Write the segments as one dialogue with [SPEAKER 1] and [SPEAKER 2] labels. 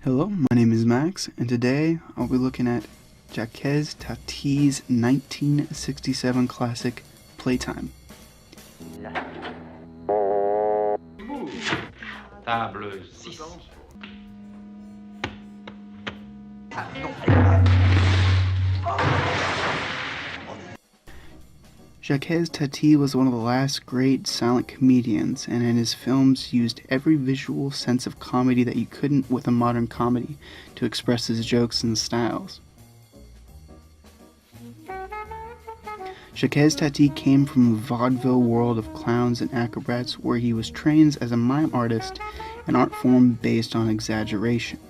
[SPEAKER 1] Hello, my name is Max, and today I'll be looking at Jacques Tati's 1967 classic, Playtime.
[SPEAKER 2] Table 6.
[SPEAKER 1] Jacques Tati was one of the last great silent comedians, and in his films used every visual sense of comedy that you couldn't with a modern comedy to express his jokes and styles. Jacques Tati came from the vaudeville world of clowns and acrobats, where he was trained as a mime artist, an art form based on exaggeration,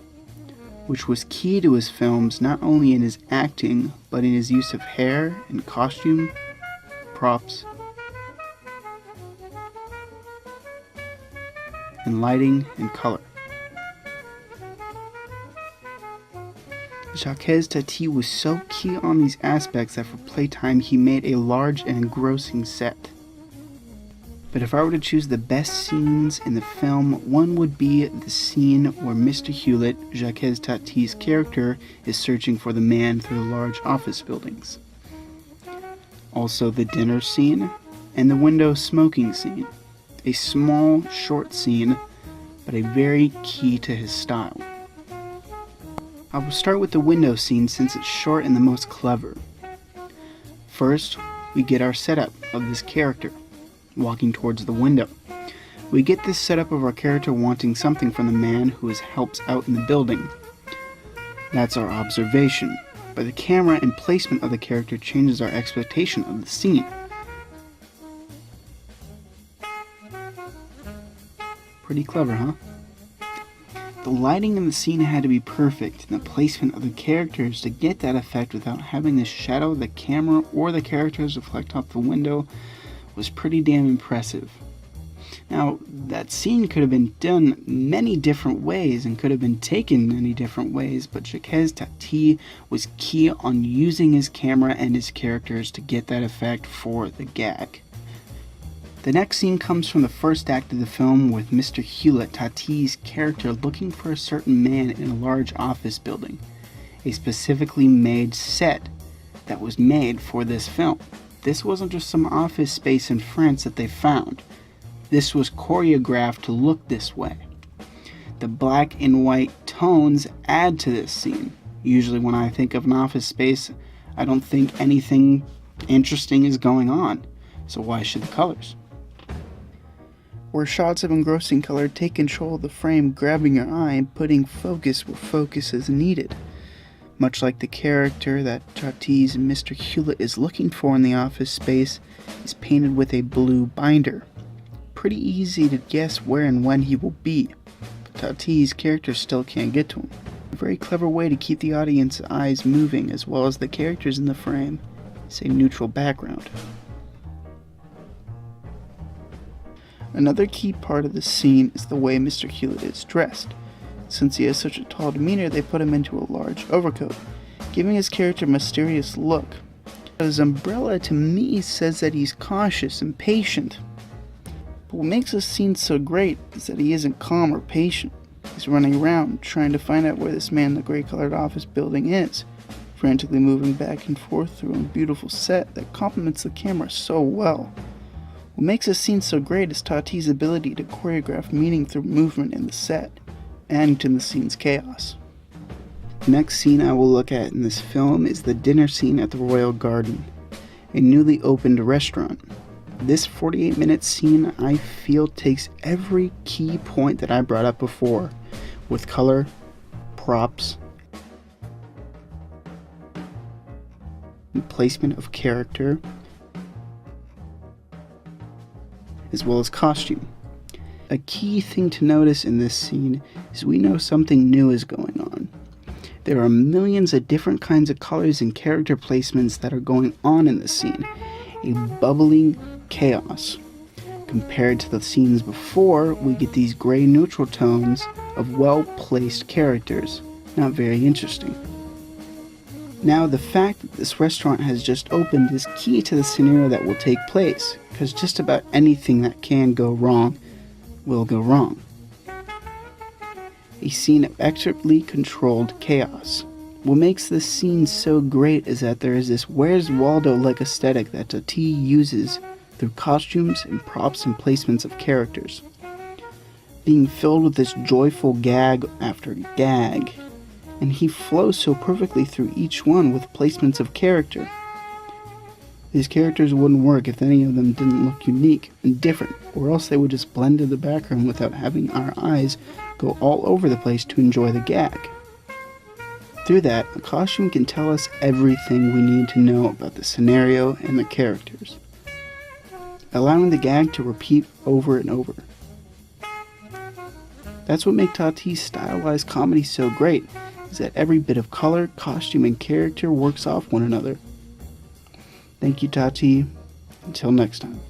[SPEAKER 1] which was key to his films not only in his acting, but in his use of hair and costume, props, and lighting and color. Jacques Tati was so key on these aspects that for Playtime he made a large and engrossing set. But if I were to choose the best scenes in the film, one would be the scene where Mr. Hewlett, Jacques Tati's character, is searching for the man through the large office buildings. Also the dinner scene, and the window smoking scene. A small, short scene, but a very key to his style. I will start with the window scene since it's short and the most clever. First, we get our setup of this character, walking towards the window. We get this setup of our character wanting something from the man who helps out in the building. That's our observation. But the camera and placement of the character changes our expectation of the scene. Pretty clever, huh? The lighting in the scene had to be perfect, and the placement of the characters to get that effect without having the shadow of the camera or the characters reflect off the window was pretty damn impressive. Now, that scene could have been done many different ways and could have been taken many different ways, but Jacques Tati was key on using his camera and his characters to get that effect for the gag. The next scene comes from the first act of the film with Mr. Hewlett, Tati's character, looking for a certain man in a large office building, a specifically made set that was made for this film. This wasn't just some office space in France that they found. This was choreographed to look this way. The black and white tones add to this scene. Usually when I think of an office space, I don't think anything interesting is going on, so why should the colors? Where shots of engrossing color take control of the frame, grabbing your eye and putting focus where focus is needed. Much like the character that Tati's Mr. Hewlett is looking for in the office space is painted with a blue binder. Pretty easy to guess where and when he will be, but Tati's character still can't get to him. A very clever way to keep the audience's eyes moving as well as the characters in the frame is a neutral background. Another key part of the scene is the way Mr. Hewlett is dressed. Since he has such a tall demeanor, they put him into a large overcoat, giving his character a mysterious look. His umbrella to me says that he's cautious and patient. But what makes this scene so great is that he isn't calm or patient. He's running around, trying to find out where this man in the gray-colored office building is, frantically moving back and forth through a beautiful set that complements the camera so well. What makes this scene so great is Tati's ability to choreograph meaning through movement in the set, and in the scene's chaos. The next scene I will look at in this film is the dinner scene at the Royal Garden, a newly opened restaurant. This 48-minute scene, I feel, takes every key point that I brought up before, with color, props, and placement of character, as well as costume. A key thing to notice in this scene is we know something new is going on. There are millions of different kinds of colors and character placements that are going on in this scene, a bubbling chaos. Compared to the scenes before, we get these gray neutral tones of well-placed characters. Not very interesting. Now, the fact that this restaurant has just opened is key to the scenario that will take place, because just about anything that can go wrong will go wrong. a scene of expertly controlled chaos. What makes this scene so great is that there is this Where's Waldo-like aesthetic that Tati uses through costumes and props and placements of characters, being filled with this joyful gag after gag, and he flows so perfectly through each one with placements of character. These characters wouldn't work if any of them didn't look unique and different, or else they would just blend in the background without having our eyes go all over the place to enjoy the gag. Through that, a costume can tell us everything we need to know about the scenario and the characters, allowing the gag to repeat over and over. That's what makes Tati's stylized comedy so great, is that every bit of color, costume, and character works off one another. Thank you, Tati. Until next time.